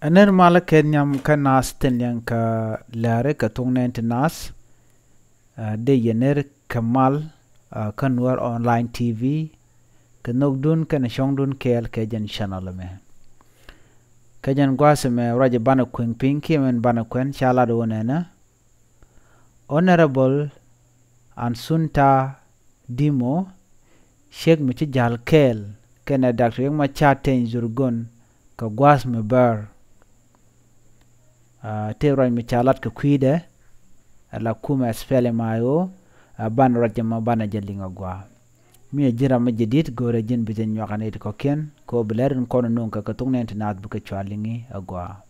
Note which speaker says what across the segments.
Speaker 1: أنا مالك كنيم كناس تنين كلارك كتونين تناس دي ينير كمال كنور أونلاين تي في كنوكدون كنشونغدون كيل كجن شانل مه كجن قاسم راجع بانا كوين بينكي من بانا كوين شالا دوننا Honorable Ansunta Dimo Sheikh Michi Jal Kel Kena Dr. Yang Machaten Zurgun ka gwas me bar te roy mi chalat ka kwide la kuma spele mayo ban rajama bana jelinga gwa mi jira ma jedit gore jin bizen nyokane ko ken ko blerin kono non ka tungne internet bu ka chwalingi agwa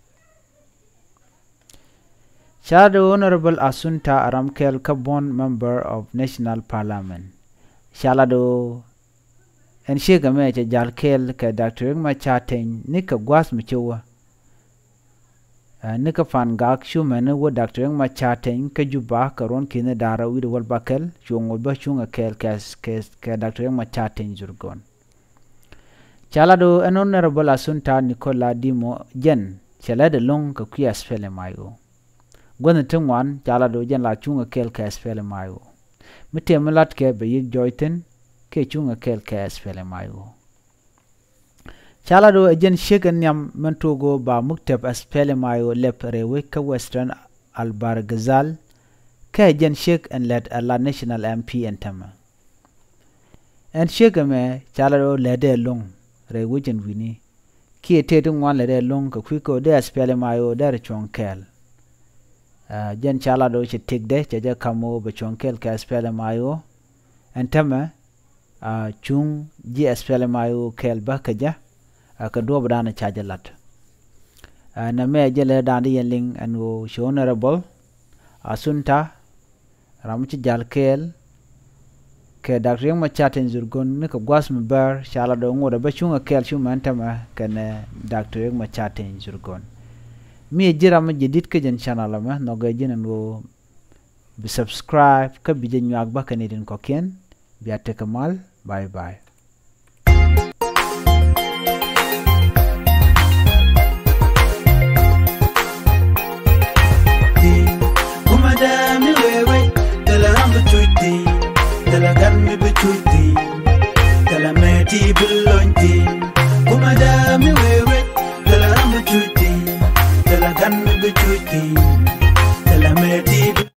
Speaker 1: Shadow Honorable Asunta Aramkel Kabon Member of National Parliament Shalado en shega me cha jalkel ka Dr. Yang Machaten ni ka gwas mi chewa nika fan gak shumene wo Dr. Yang Machaten ka juba karon kine dara wi wal bakel shungo ba shunga kel kes ka Dr. Yang Machaten zurgon Chalado en Honorable Asunta Nicola Dimo jen chalade long ka kuya spele mayo gwana tungwan chalado jen la chunga kel ka spele mayo mite melat ke be yig joiten ke chunga kel ka spele mayo Chalado ejen shegen nyam mentogo ba mukteb aspele mayo lep rewe ka Western Albar Gazal ka ejen shek en led ala National MP entama en shegame Chalado lede long rewe jen wini ki etedung wan lede long ka kwiko de aspele mayo der chonkel jen Chalado che tigde che kamo be chonkel ka aspele mayo entama chung ji aspele mayo kel ba kaja ka do badana chajalat na me jele dandi yenling anu Honorable Asunta ramchi jalkel ke Dr. Yang Machaten zurgon ne ka gwas me bar shala do ngoda ba chunga kel chuma antama kana Dr. Yang Machaten zurgon mi jira ma jedit ke jen channel ma no ga jen anu bi subscribe ka bi jen nyak ba kanidin ko ken biya te kamal bye bye
Speaker 2: Talagan betuti talameti belonti kumada mi wewe talagan betuti talagan betuti talameti